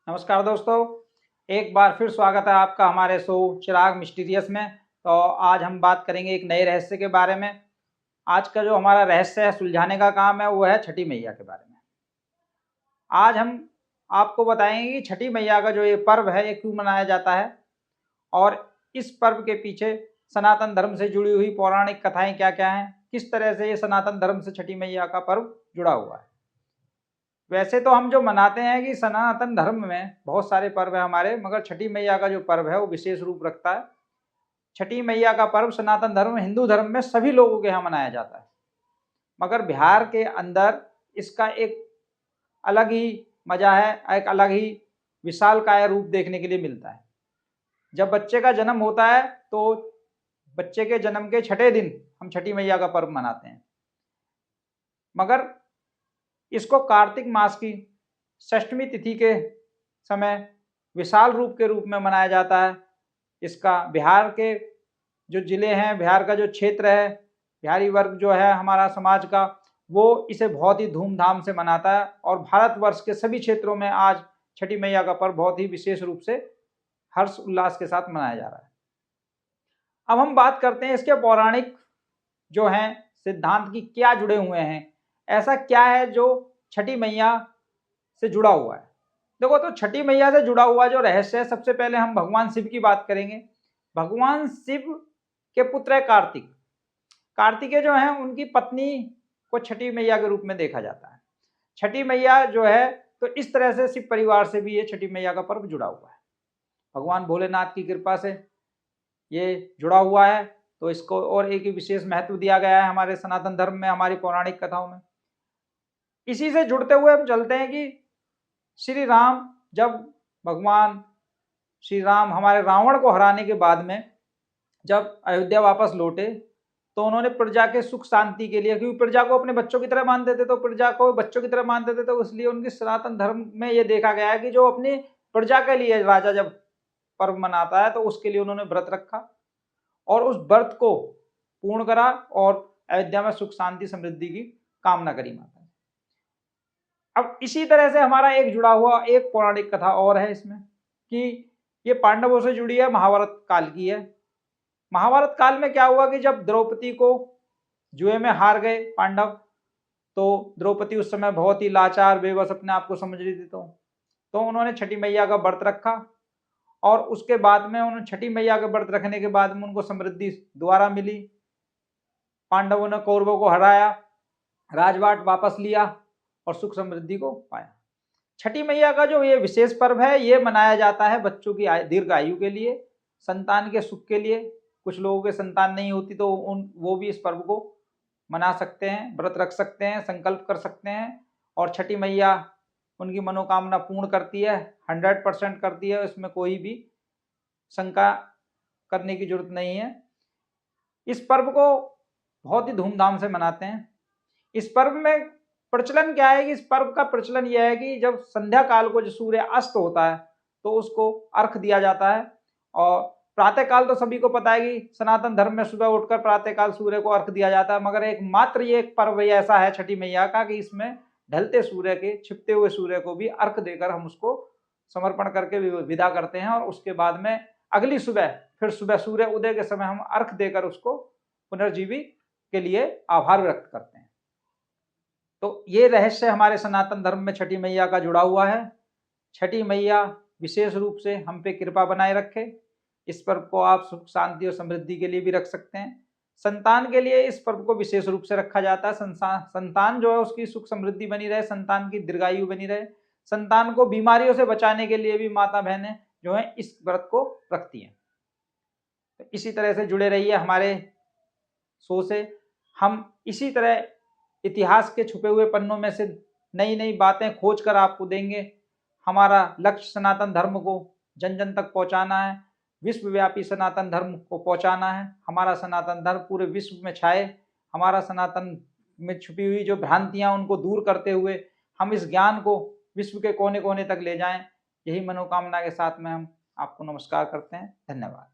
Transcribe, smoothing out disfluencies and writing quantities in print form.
नमस्कार दोस्तों, एक बार फिर स्वागत है आपका हमारे शो चिराग मिस्टीरियस में। तो आज हम बात करेंगे एक नए रहस्य के बारे में। आज का जो हमारा रहस्य है सुलझाने का काम है वो है छठी मैया के बारे में। आज हम आपको बताएंगे कि छठी मैया का जो ये पर्व है ये क्यों मनाया जाता है और इस पर्व के पीछे सनातन धर्म से जुड़ी हुई पौराणिक कथाएं क्या-क्या हैं, किस तरह से ये सनातन धर्म से छठी मैया का पर्व जुड़ा हुआ है। वैसे तो हम जो मनाते हैं कि सनातन धर्म में बहुत सारे पर्व हैं हमारे, मगर छठी मैया का जो पर्व है वो विशेष रूप रखता है। छठी मैया का पर्व सनातन धर्म हिंदू धर्म में सभी लोगों के यहाँ मनाया जाता है, मगर बिहार के अंदर इसका एक अलग ही मजा है, एक अलग ही विशालकाय रूप देखने के लिए मिलता है। जब बच्चे का जन्म होता है तो बच्चे के जन्म के छठे दिन हम छठी मैया का पर्व मनाते हैं, मगर इसको कार्तिक मास की षष्ठमी तिथि के समय विशाल रूप के रूप में मनाया जाता है। इसका बिहार के जो जिले हैं, बिहार का जो क्षेत्र है, बिहारी वर्ग जो है हमारा समाज का, वो इसे बहुत ही धूमधाम से मनाता है और भारतवर्ष के सभी क्षेत्रों में आज छठी मैया का पर्व बहुत ही विशेष रूप से हर्ष उल्लास के साथ मनाया जा रहा है। अब हम बात करते हैं इसके पौराणिक जो हैं सिद्धांत की क्या जुड़े हुए हैं, ऐसा क्या है जो छठी मैया से जुड़ा हुआ है। देखो, तो छठी मैया से जुड़ा हुआ जो रहस्य है, सबसे पहले हम भगवान शिव की बात करेंगे। भगवान शिव के पुत्र है कार्तिक। कार्तिकेय जो है उनकी पत्नी को छठी मैया के रूप में देखा जाता है। छठी मैया जो है तो इस तरह से शिव परिवार से भी ये छठी मैया का पर्व जुड़ा हुआ है। भगवान भोलेनाथ की कृपा से ये जुड़ा हुआ है, तो इसको और एक ही विशेष महत्व दिया गया है हमारे सनातन धर्म में, हमारी पौराणिक कथाओं में। इसी से जुड़ते हुए हम चलते हैं कि श्री राम, जब भगवान श्री राम हमारे रावण को हराने के बाद में जब अयोध्या वापस लौटे, तो उन्होंने प्रजा के सुख शांति के लिए, क्योंकि प्रजा को अपने बच्चों की तरह मानते थे, तो प्रजा को बच्चों की तरह मानते थे, तो इसलिए उनकी सनातन धर्म में ये देखा गया है कि जो अपनी प्रजा के लिए राजा जब पर्व मनाता है तो उसके लिए उन्होंने व्रत रखा और उस व्रत को पूर्ण करा और अयोध्या में सुख शांति समृद्धि की कामना करी माता। अब इसी तरह से हमारा एक जुड़ा हुआ एक पौराणिक कथा और है इसमें कि ये पांडवों से जुड़ी है, महाभारत काल की है। महाभारत काल में क्या हुआ कि जब द्रौपदी को जुए में हार गए पांडव, तो द्रौपदी उस समय बहुत ही लाचार बेबस अपने आप को समझ रही थी, तो उन्होंने छठी मैया का व्रत रखा और उसके बाद में उन्होंने छठी मैया के व्रत रखने के बाद में उनको समृद्धि दोबारा मिली। पांडवों ने कौरवों को हराया, राजपाट वापस लिया और सुख समृद्धि को पाया। छठी मैया का जो ये विशेष पर्व है ये मनाया जाता है बच्चों की दीर्घ आयु के लिए, संतान के सुख के लिए। कुछ लोगों के संतान नहीं होती तो वो भी इस पर्व को मना सकते हैं, व्रत रख सकते हैं, संकल्प कर सकते हैं और छठी मैया उनकी मनोकामना पूर्ण करती है, 100% करती है। इसमें कोई भी शंका करने की जरूरत नहीं है। इस पर्व को बहुत ही धूमधाम से मनाते हैं। इस पर्व में प्रचलन क्या है कि इस पर्व का प्रचलन यह है कि जब संध्या काल को जो सूर्य अस्त होता है तो उसको अर्घ दिया जाता है। और प्रातः काल तो सभी को पता है कि सनातन धर्म में सुबह उठकर प्रातः काल सूर्य को अर्घ दिया जाता है, मगर एक मात्र ये एक पर्व ऐसा है छठी मैया का कि इसमें ढलते सूर्य के, छिपते हुए सूर्य को भी अर्घ देकर हम उसको समर्पण करके विदा करते हैं और उसके बाद में अगली सुबह फिर सुबह सूर्य उदय के समय हम अर्घ देकर उसको पुनर्जीवी के लिए आभार व्यक्त करते हैं। तो ये रहस्य हमारे सनातन धर्म में छठी मैया का जुड़ा हुआ है। छठी मैया विशेष रूप से हम पे कृपा बनाए रखे। इस पर्व को आप सुख शांति और समृद्धि के लिए भी रख सकते हैं। संतान के लिए इस पर्व को विशेष रूप से रखा जाता है। संतान जो है उसकी सुख समृद्धि बनी रहे, संतान की दीर्घायु बनी रहे, संतान को बीमारियों से बचाने के लिए भी माता बहनें जो है इस व्रत को रखती हैं। तो इसी तरह से जुड़े रहिए हमारे शो से। हम इसी तरह इतिहास के छुपे हुए पन्नों में से नई नई बातें खोज कर आपको देंगे। हमारा लक्ष्य सनातन धर्म को जन जन तक पहुंचाना है, विश्वव्यापी सनातन धर्म को पहुंचाना है। हमारा सनातन धर्म पूरे विश्व में छाए, हमारा सनातन में छुपी हुई जो भ्रांतियां उनको दूर करते हुए हम इस ज्ञान को विश्व के कोने कोने तक ले जाएं। यही मनोकामना के साथ में हम आपको नमस्कार करते हैं। धन्यवाद।